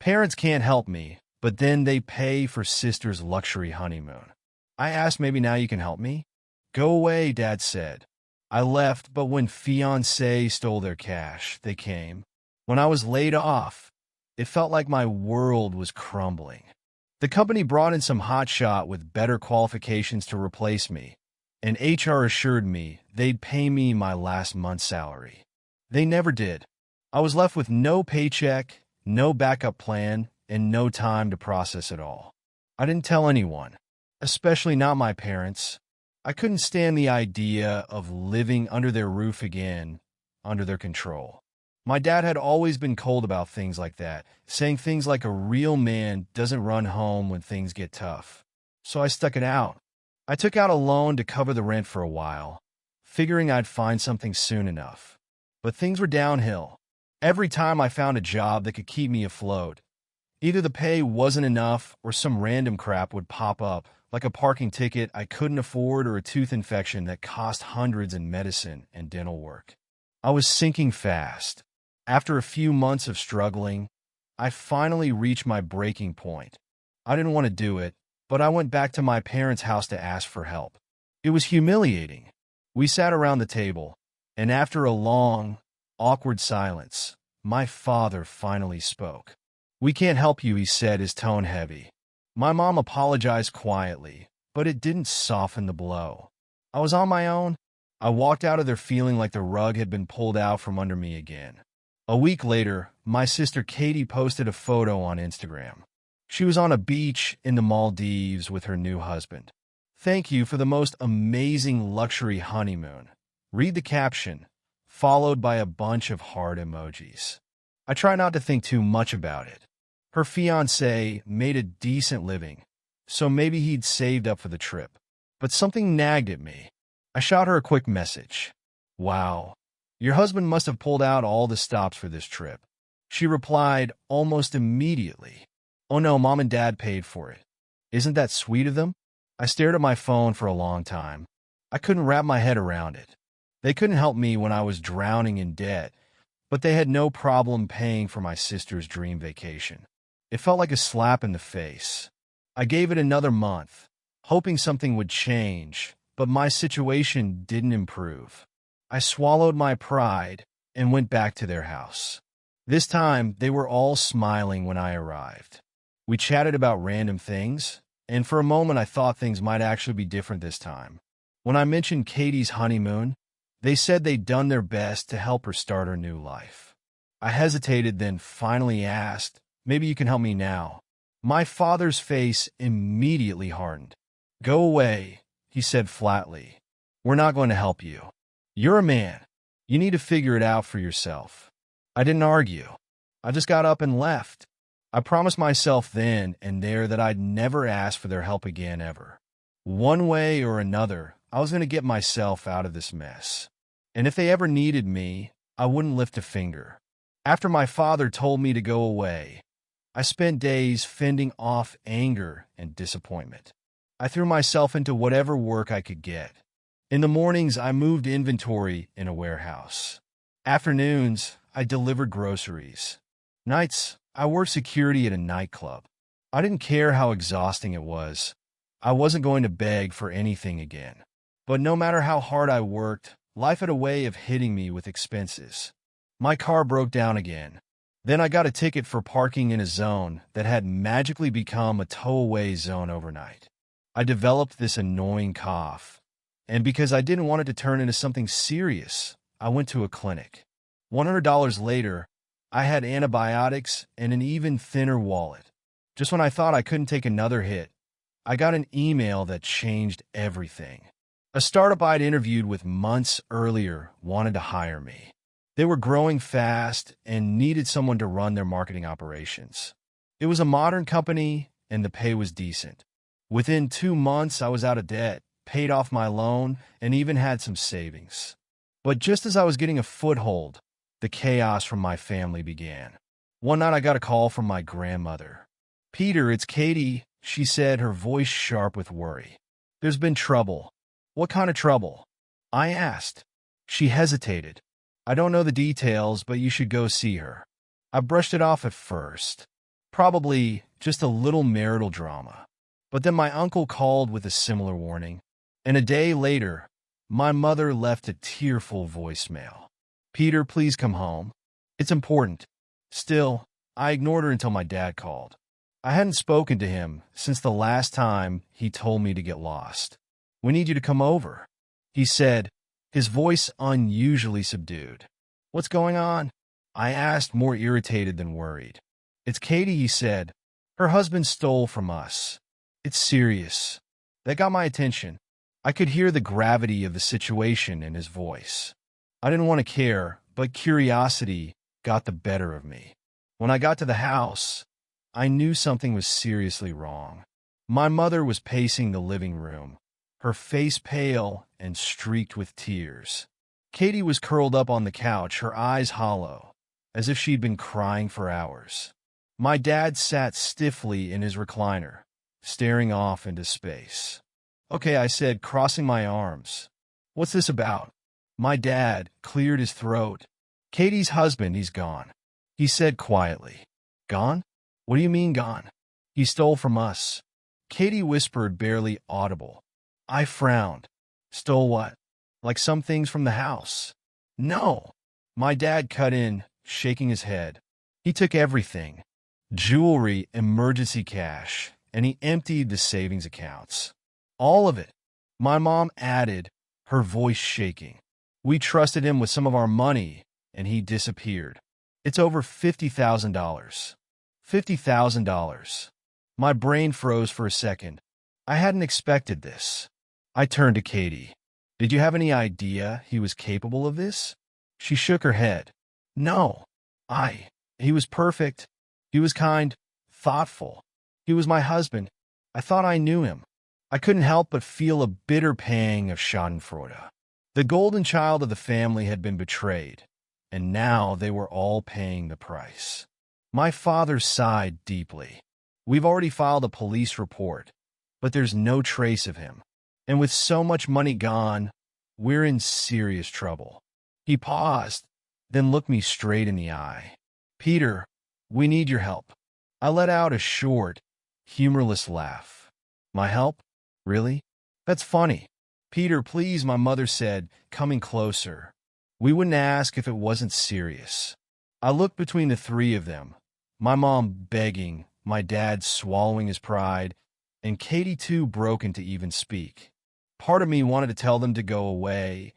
Parents can't help me, but then they pay for sister's luxury honeymoon. I asked, maybe now you can help me? Go away, Dad said. I left, but when Fiancé stole their cash, they came. When I was laid off, it felt like my world was crumbling. The company brought in some hotshot with better qualifications to replace me, and HR assured me they'd pay me my last month's salary. They never did. I was left with no paycheck, no backup plan, and no time to process it all. I didn't tell anyone, especially not my parents. I couldn't stand the idea of living under their roof again, under their control. My dad had always been cold about things like that, saying things like a real man doesn't run home when things get tough. So I stuck it out. I took out a loan to cover the rent for a while, figuring I'd find something soon enough. But things were downhill. Every time I found a job that could keep me afloat, either the pay wasn't enough or some random crap would pop up, like a parking ticket I couldn't afford or a tooth infection that cost hundreds in medicine and dental work. I was sinking fast. After a few months of struggling, I finally reached my breaking point. I didn't want to do it, but I went back to my parents' house to ask for help. It was humiliating. We sat around the table, and after a long, awkward silence, my father finally spoke. "We can't help you," he said, his tone heavy. My mom apologized quietly, but it didn't soften the blow. I was on my own. I walked out of there feeling like the rug had been pulled out from under me again. A week later, my sister Katie posted a photo on Instagram. She was on a beach in the Maldives with her new husband. "Thank you for the most amazing luxury honeymoon." Read the caption, followed by a bunch of heart emojis. I try not to think too much about it. Her fiancé made a decent living, so maybe he'd saved up for the trip. But something nagged at me. I shot her a quick message. "Wow, your husband must have pulled out all the stops for this trip." She replied almost immediately, "Oh no, Mom and Dad paid for it." Isn't that sweet of them? I stared at my phone for a long time. I couldn't wrap my head around it. They couldn't help me when I was drowning in debt, but they had no problem paying for my sister's dream vacation. It felt like a slap in the face. I gave it another month, hoping something would change, but my situation didn't improve. I swallowed my pride and went back to their house. This time, they were all smiling when I arrived. We chatted about random things, and for a moment I thought things might actually be different this time. When I mentioned Katie's honeymoon, they said they'd done their best to help her start her new life. I hesitated, then finally asked, "Maybe you can help me now." My father's face immediately hardened. "Go away," he said flatly. "We're not going to help you. You're a man. You need to figure it out for yourself." I didn't argue. I just got up and left. I promised myself then and there that I'd never ask for their help again ever. One way or another, I was going to get myself out of this mess. And if they ever needed me, I wouldn't lift a finger. After my father told me to go away, I spent days fending off anger and disappointment. I threw myself into whatever work I could get. In the mornings, I moved inventory in a warehouse. Afternoons, I delivered groceries. Nights, I worked security at a nightclub. I didn't care how exhausting it was. I wasn't going to beg for anything again. But no matter how hard I worked, life had a way of hitting me with expenses. My car broke down again. Then I got a ticket for parking in a zone that had magically become a tow-away zone overnight. I developed this annoying cough, and because I didn't want it to turn into something serious, I went to a clinic. $100 later, I had antibiotics and an even thinner wallet. Just when I thought I couldn't take another hit, I got an email that changed everything. A startup I'd interviewed with months earlier wanted to hire me. They were growing fast and needed someone to run their marketing operations. It was a modern company, and the pay was decent. Within 2 months, I was out of debt, paid off my loan, and even had some savings. But just as I was getting a foothold, the chaos from my family began. One night I got a call from my grandmother. "Peter, it's Katie," she said, her voice sharp with worry. "There's been trouble." "What kind of trouble?" I asked. She hesitated. "I don't know the details, but you should go see her." I brushed it off at first. Probably just a little marital drama. But then my uncle called with a similar warning, and a day later, my mother left a tearful voicemail. Peter, please come home. It's important. Still, I ignored her until my dad called. I hadn't spoken to him since the last time he told me to get lost. We need you to come over, he said, his voice unusually subdued. What's going on? I asked, more irritated than worried. It's Katie, he said. Her husband stole from us. It's serious. That got my attention. I could hear the gravity of the situation in his voice. I didn't want to care, but curiosity got the better of me. When I got to the house, I knew something was seriously wrong. My mother was pacing the living room, her face pale and streaked with tears. Katie was curled up on the couch, her eyes hollow, as if she'd been crying for hours. My dad sat stiffly in his recliner, staring off into space. Okay, I said, crossing my arms. What's this about? My dad cleared his throat. Katie's husband, he's gone, he said quietly. Gone? What do you mean gone? He stole from us. Katie whispered, barely audible. I frowned. Stole what? Like some things from the house? No. My dad cut in, shaking his head. He took everything. Jewelry, emergency cash, and he emptied the savings accounts. All of it. My mom added, her voice shaking. We trusted him with some of our money, and he disappeared. It's over $50,000. $50,000. My brain froze for a second. I hadn't expected this. I turned to Katie. Did you have any idea he was capable of this? She shook her head. No. He was perfect. He was kind, thoughtful. He was my husband. I thought I knew him. I couldn't help but feel a bitter pang of schadenfreude. The golden child of the family had been betrayed, and now they were all paying the price. My father sighed deeply. We've already filed a police report, but there's no trace of him. And with so much money gone, we're in serious trouble. He paused, then looked me straight in the eye. Peter, we need your help. I let out a short, humorless laugh. My help? Really? That's funny. Peter, please, my mother said, coming closer. We wouldn't ask if it wasn't serious. I looked between the three of them, my mom begging, my dad swallowing his pride, and Katie too broken to even speak. Part of me wanted to tell them to go away,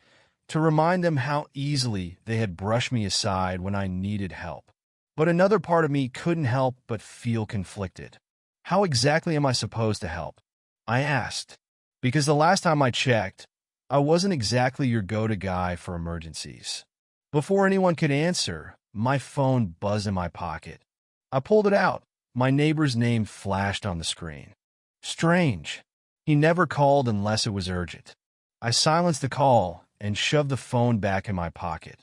to remind them how easily they had brushed me aside when I needed help. But another part of me couldn't help but feel conflicted. How exactly am I supposed to help? I asked, because the last time I checked, I wasn't exactly your go-to guy for emergencies. Before anyone could answer, my phone buzzed in my pocket. I pulled it out. My neighbor's name flashed on the screen. Strange. He never called unless it was urgent. I silenced the call and shoved the phone back in my pocket.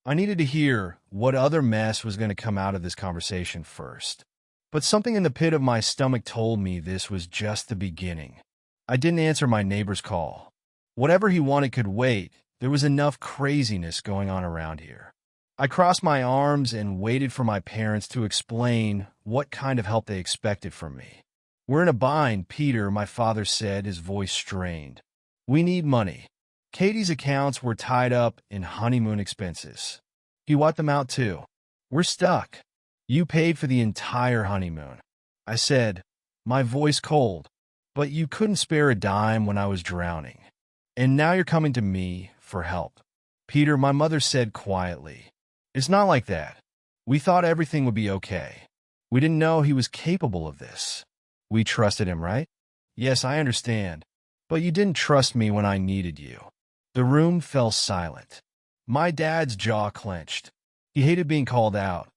I needed to hear what other mess was going to come out of this conversation first. But something in the pit of my stomach told me this was just the beginning. I didn't answer my neighbor's call. Whatever he wanted could wait. There was enough craziness going on around here. I crossed my arms and waited for my parents to explain what kind of help they expected from me. We're in a bind, Peter, my father said, his voice strained. We need money. Katie's accounts were tied up in honeymoon expenses. He wiped them out too. We're stuck. You paid for the entire honeymoon. I said, my voice cold, but you couldn't spare a dime when I was drowning. And now you're coming to me for help. Peter, my mother said quietly. It's not like that. We thought everything would be okay. We didn't know he was capable of this. We trusted him, right? Yes, I understand. But you didn't trust me when I needed you. The room fell silent. My dad's jaw clenched. He hated being called out,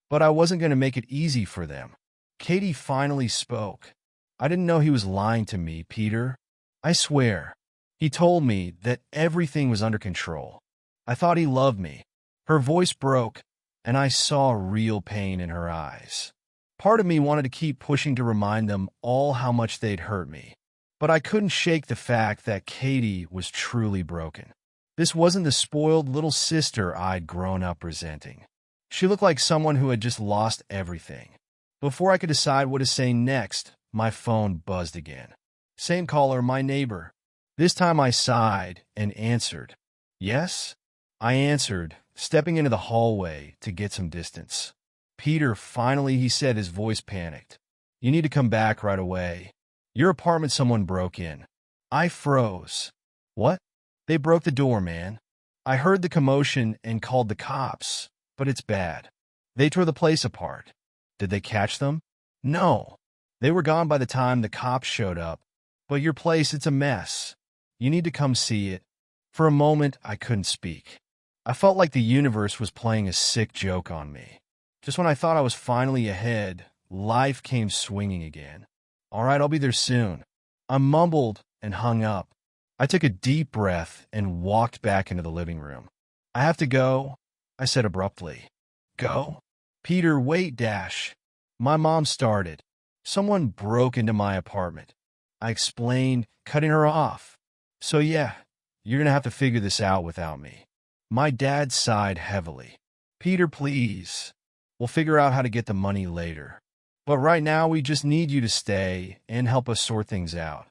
but I wasn't going to make it easy for them. Katie finally spoke. I didn't know he was lying to me, Peter. I swear. He told me that everything was under control. I thought he loved me. Her voice broke, and I saw real pain in her eyes. Part of me wanted to keep pushing to remind them all how much they'd hurt me. But I couldn't shake the fact that Katie was truly broken. This wasn't the spoiled little sister I'd grown up resenting. She looked like someone who had just lost everything. Before I could decide what to say next, my phone buzzed again. Same caller, my neighbor. This time I sighed and answered. Yes? I answered, stepping into the hallway to get some distance. Peter, finally, he said, his voice panicked. You need to come back right away. Your apartment, someone broke in. I froze. What? They broke the door, man. I heard the commotion and called the cops, but it's bad. They tore the place apart. Did they catch them? No. They were gone by the time the cops showed up. But your place, it's a mess. You need to come see it. For a moment, I couldn't speak. I felt like the universe was playing a sick joke on me. Just when I thought I was finally ahead, life came swinging again. All right, I'll be there soon. I mumbled and hung up. I took a deep breath and walked back into the living room. I have to go, I said abruptly. Go? Peter, wait, Dash. My mom started. Someone broke into my apartment. I explained, cutting her off. So yeah, you're gonna have to figure this out without me. My dad sighed heavily. Peter, please. We'll figure out how to get the money later. But right now, we just need you to stay and help us sort things out.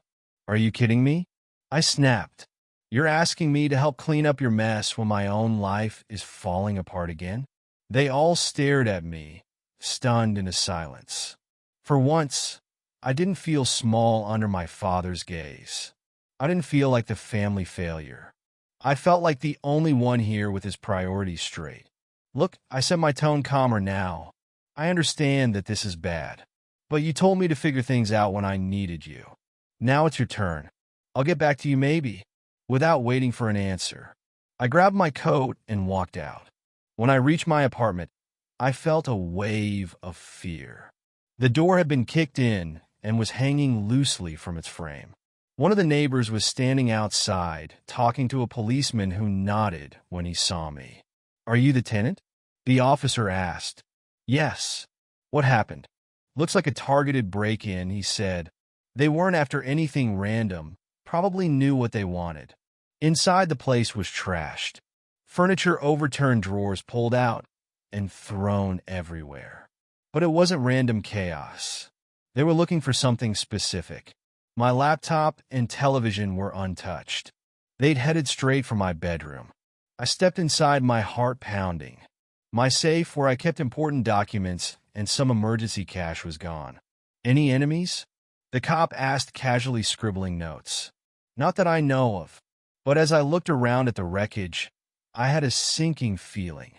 Are you kidding me? I snapped. You're asking me to help clean up your mess when my own life is falling apart again? They all stared at me, stunned into silence. For once, I didn't feel small under my father's gaze. I didn't feel like the family failure. I felt like the only one here with his priorities straight. Look, I said, my tone calmer now. I understand that this is bad, but you told me to figure things out when I needed you. Now it's your turn. I'll get back to you maybe, without waiting for an answer. I grabbed my coat and walked out. When I reached my apartment, I felt a wave of fear. The door had been kicked in and was hanging loosely from its frame. One of the neighbors was standing outside, talking to a policeman who nodded when he saw me. Are you the tenant? The officer asked. Yes. What happened? Looks like a targeted break-in, he said. They weren't after anything random, probably knew what they wanted. Inside, the place was trashed. Furniture, overturned, drawers pulled out and thrown everywhere. But it wasn't random chaos. They were looking for something specific. My laptop and television were untouched. They'd headed straight for my bedroom. I stepped inside, my heart pounding. My safe, where I kept important documents and some emergency cash, was gone. Any enemies? The cop asked, casually scribbling notes. Not that I know of, but as I looked around at the wreckage, I had a sinking feeling.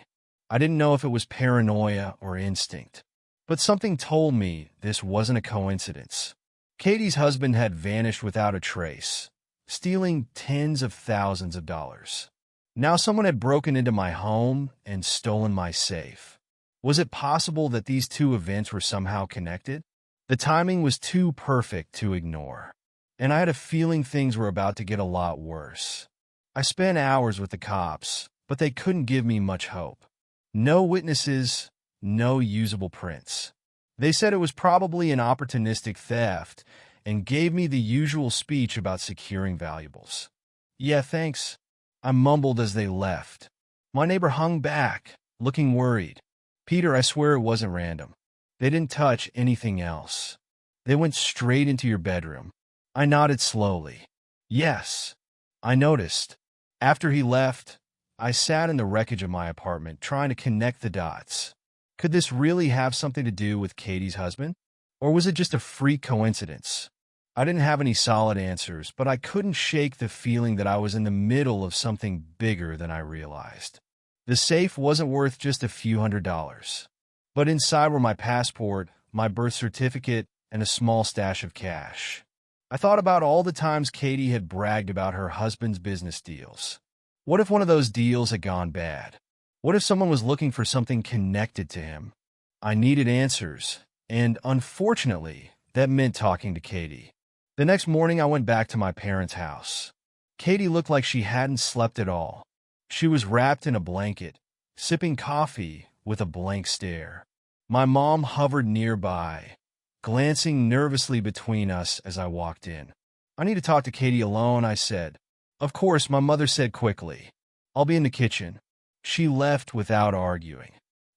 I didn't know if it was paranoia or instinct, but something told me this wasn't a coincidence. Katie's husband had vanished without a trace, stealing tens of thousands of dollars. Now someone had broken into my home and stolen my safe. Was it possible that these two events were somehow connected? The timing was too perfect to ignore, and I had a feeling things were about to get a lot worse. I spent hours with the cops, but they couldn't give me much hope. No witnesses, no usable prints. They said it was probably an opportunistic theft and gave me the usual speech about securing valuables. Yeah, thanks, I mumbled as they left. My neighbor hung back, looking worried. Peter, I swear it wasn't random. They didn't touch anything else. They went straight into your bedroom. I nodded slowly. Yes, I noticed. After he left, I sat in the wreckage of my apartment, trying to connect the dots. Could this really have something to do with Katie's husband? Or was it just a freak coincidence? I didn't have any solid answers, but I couldn't shake the feeling that I was in the middle of something bigger than I realized. The safe wasn't worth just a few $100s. But inside were my passport, my birth certificate, and a small stash of cash. I thought about all the times Katie had bragged about her husband's business deals. What if one of those deals had gone bad? What if someone was looking for something connected to him? I needed answers, and unfortunately, that meant talking to Katie. The next morning, I went back to my parents' house. Katie looked like she hadn't slept at all. She was wrapped in a blanket, sipping coffee with a blank stare. My mom hovered nearby, glancing nervously between us as I walked in. I need to talk to Katie alone, I said. Of course, my mother said quickly. I'll be in the kitchen. She left without arguing.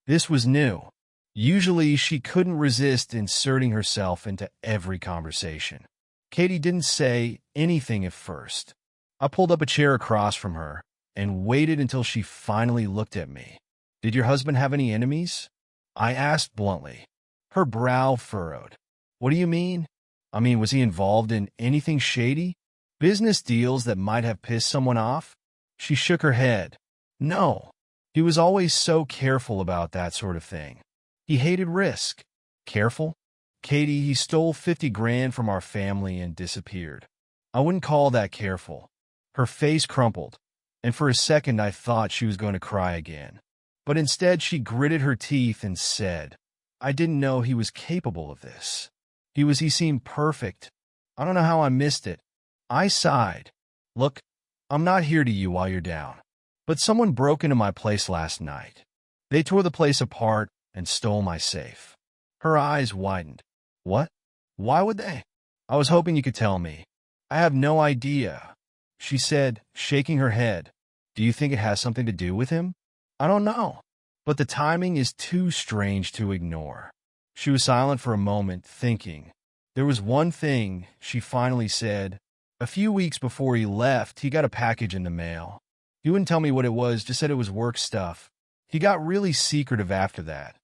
This was new. Usually, she couldn't resist inserting herself into every conversation. Katie didn't say anything at first. I pulled up a chair across from her and waited until she finally looked at me. "Did your husband have any enemies?" I asked bluntly. Her brow furrowed. "What do you mean?" "I mean, was he involved in anything shady? Business deals that might have pissed someone off?" She shook her head. "No. He was always so careful about that sort of thing. He hated risk." "Careful?" "Katie, he stole 50 grand from our family and disappeared." "I wouldn't call that careful." Her face crumpled, and for a second I thought she was going to cry again. But instead she gritted her teeth and said, "I didn't know he was capable of this. He seemed perfect. I don't know how I missed it." I sighed. "Look, I'm not here to you while you're down. But someone broke into my place last night. They tore the place apart and stole my safe." Her eyes widened. "What? Why would they?" "I was hoping you could tell me." "I have no idea," she said, shaking her head. "Do you think it has something to do with him?" "I don't know. But the timing is too strange to ignore." She was silent for a moment, thinking. "There was one thing," she finally said. "A few weeks before he left, he got a package in the mail. He wouldn't tell me what it was, just said it was work stuff. He got really secretive after that.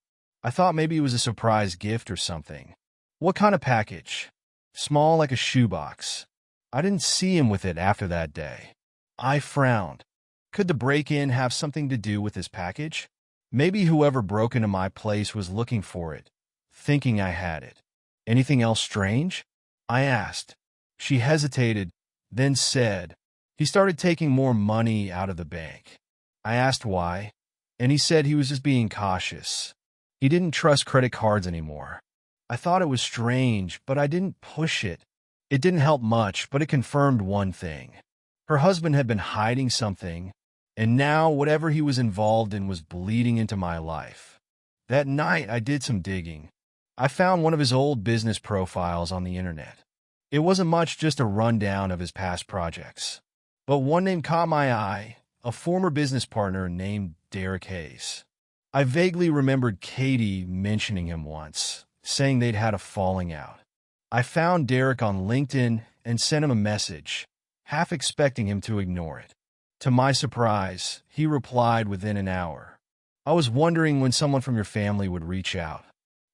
I thought maybe it was a surprise gift or something." "What kind of package?" "Small, like a shoebox. I didn't see him with it after that day." I frowned. Could the break-in have something to do with his package? Maybe whoever broke into my place was looking for it, thinking I had it. "Anything else strange?" I asked. She hesitated, then said, "He started taking more money out of the bank." I asked why, and he said he was just being cautious. He didn't trust credit cards anymore. I thought it was strange, but I didn't push it. It didn't help much, but it confirmed one thing. Her husband had been hiding something, and now whatever he was involved in was bleeding into my life. That night, I did some digging. I found one of his old business profiles on the internet. It wasn't much, just a rundown of his past projects. But one name caught my eye, a former business partner named Derek Hayes. I vaguely remembered Katie mentioning him once, saying they'd had a falling out. I found Derek on LinkedIn and sent him a message, half expecting him to ignore it. To my surprise, he replied within an hour. "I was wondering when someone from your family would reach out.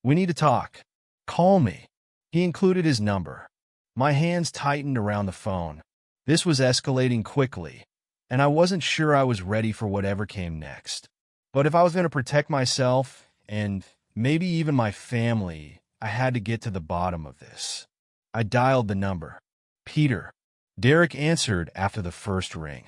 We need to talk. Call me." He included his number. My hands tightened around the phone. This was escalating quickly, and I wasn't sure I was ready for whatever came next. But if I was going to protect myself, and maybe even my family, I had to get to the bottom of this. I dialed the number. "Peter." Derek answered after the first ring.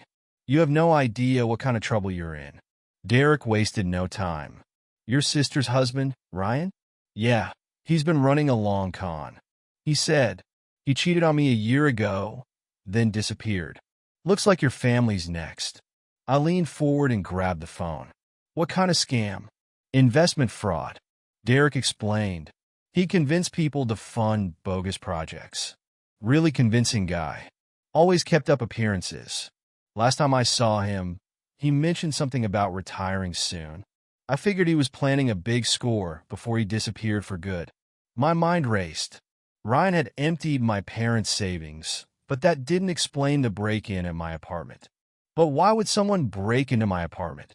"You have no idea what kind of trouble you're in." Derek wasted no time. "Your sister's husband, Ryan?" "Yeah, he's been running a long con. He said he cheated on me a year ago, then disappeared. Looks like your family's next." I leaned forward and grabbed the phone. "What kind of scam?" "Investment fraud," Derek explained. He convinced people to fund bogus projects. Really convincing guy. Always kept up appearances. Last time I saw him, he mentioned something about retiring soon. I figured he was planning a big score before he disappeared for good. My mind raced. Ryan had emptied my parents' savings, but that didn't explain the break-in at my apartment. But why would someone break into my apartment?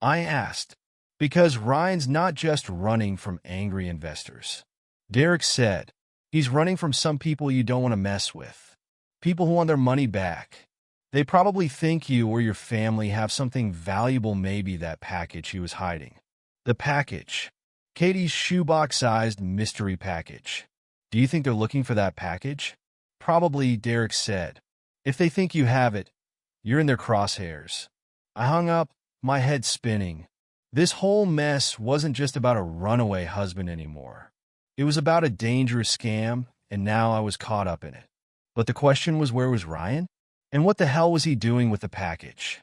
I asked. "Because Ryan's not just running from angry investors," Derek said. "He's running from some people you don't want to mess with. People who want their money back. They probably think you or your family have something valuable, maybe that package he was hiding." The package. Katie's shoebox-sized mystery package. "Do you think they're looking for that package?" "Probably," Derek said. "If they think you have it, you're in their crosshairs." I hung up, my head spinning. This whole mess wasn't just about a runaway husband anymore. It was about a dangerous scam, and now I was caught up in it. But the question was, where was Ryan? And what the hell was he doing with the package?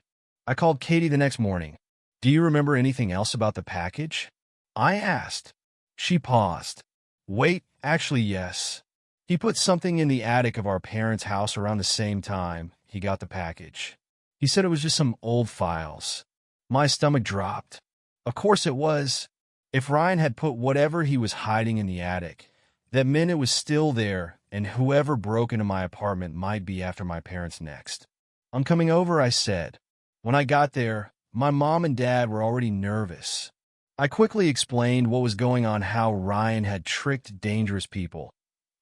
I called Katie the next morning. "Do you remember anything else about the package?" I asked. She paused. "Wait, actually, yes. He put something in the attic of our parents' house around the same time he got the package. He said it was just some old files." My stomach dropped. Of course it was. If Ryan had put whatever he was hiding in the attic, that meant it was still there, and whoever broke into my apartment might be after my parents next. "I'm coming over," I said. When I got there, my mom and dad were already nervous. I quickly explained what was going on, how Ryan had tricked dangerous people,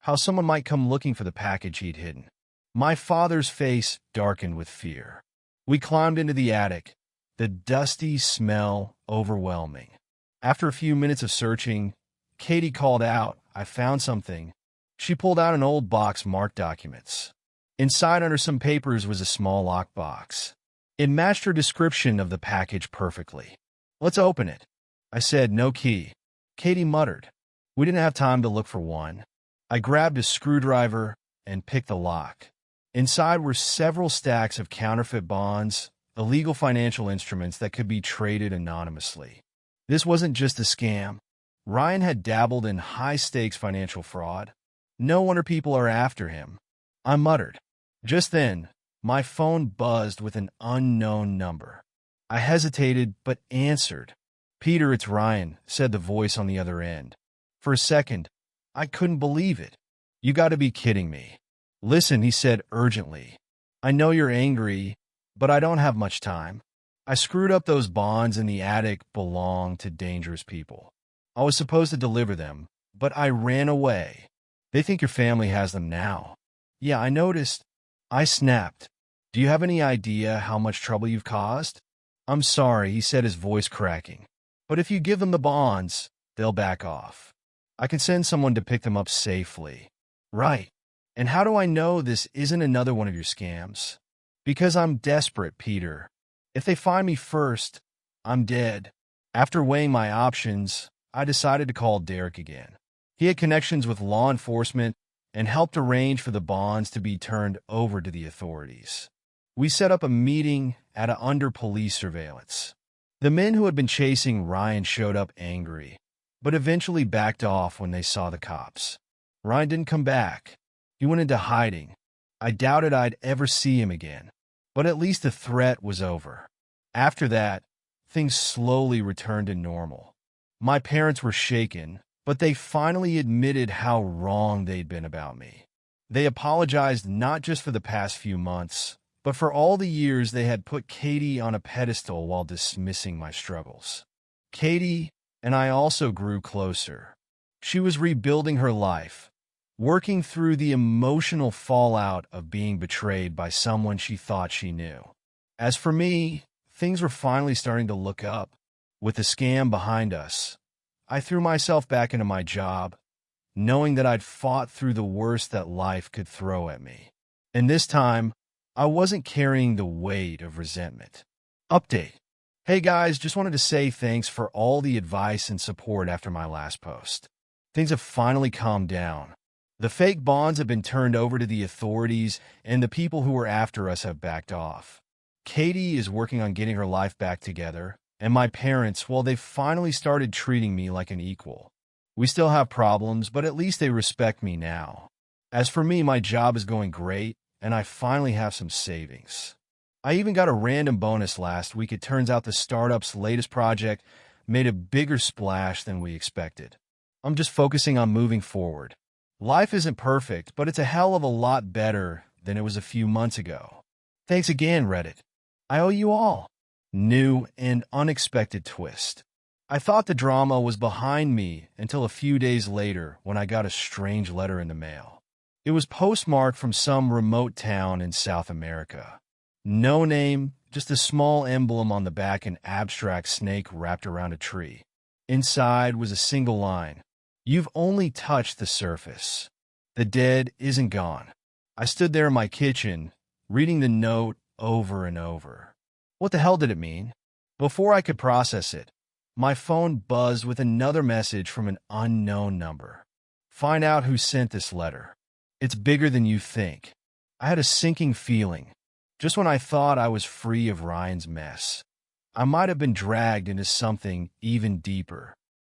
how someone might come looking for the package he'd hidden. My father's face darkened with fear. We climbed into the attic, the dusty smell overwhelming. After a few minutes of searching, Katie called out, "I found something." She pulled out an old box marked documents. Inside, under some papers, was a small lockbox. It matched her description of the package perfectly. "Let's open it," I said. "No key." Katie muttered. We didn't have time to look for one. I grabbed a screwdriver and picked the lock. Inside were several stacks of counterfeit bonds, illegal financial instruments that could be traded anonymously. This wasn't just a scam. Ryan had dabbled in high-stakes financial fraud. No wonder people are after him, I muttered. Just then, my phone buzzed with an unknown number. I hesitated, but answered. "Peter, it's Ryan," said the voice on the other end. For a second, I couldn't believe it. "You got to be kidding me." "Listen," he said urgently. "I know you're angry, but I don't have much time. I screwed up. Those bonds in the attic belong to dangerous people. I was supposed to deliver them, but I ran away. They think your family has them now." "Yeah, I noticed." I snapped. "Do you have any idea how much trouble you've caused?" "I'm sorry," he said, his voice cracking. "But if you give them the bonds, they'll back off. I can send someone to pick them up safely." "Right. And how do I know this isn't another one of your scams?" "Because I'm desperate, Peter. If they find me first, I'm dead." After weighing my options, I decided to call Derek again. He had connections with law enforcement and helped arrange for the bonds to be turned over to the authorities. We set up a meeting under police surveillance. The men who had been chasing Ryan showed up angry, but eventually backed off when they saw the cops. Ryan didn't come back. He went into hiding. I doubted I'd ever see him again, but at least the threat was over. After that, things slowly returned to normal. My parents were shaken, but they finally admitted how wrong they'd been about me. They apologized not just for the past few months, but for all the years they had put Katie on a pedestal while dismissing my struggles. Katie and I also grew closer. She was rebuilding her life, working through the emotional fallout of being betrayed by someone she thought she knew. As for me, things were finally starting to look up. With the scam behind us, I threw myself back into my job, knowing that I'd fought through the worst that life could throw at me. And this time, I wasn't carrying the weight of resentment. Update. Hey guys, just wanted to say thanks for all the advice and support after my last post. Things have finally calmed down. The fake bonds have been turned over to the authorities, and the people who were after us have backed off. Katie is working on getting her life back together, and my parents, well, they've finally started treating me like an equal. We still have problems, but at least they respect me now. As for me, my job is going great, and I finally have some savings. I even got a random bonus last week. It turns out the startup's latest project made a bigger splash than we expected. I'm just focusing on moving forward. Life isn't perfect, but it's a hell of a lot better than it was a few months ago. Thanks again, Reddit. I owe you all. New and unexpected twist. I thought the drama was behind me until a few days later when I got a strange letter in the mail. It was postmarked from some remote town in South America. No name, just a small emblem on the back, an abstract snake wrapped around a tree. Inside was a single line. "You've only touched the surface. The dead isn't gone." I stood there in my kitchen, reading the note over and over. What the hell did it mean? Before I could process it, my phone buzzed with another message from an unknown number. "Find out who sent this letter. It's bigger than you think." I had a sinking feeling. Just when I thought I was free of Ryan's mess, I might have been dragged into something even deeper.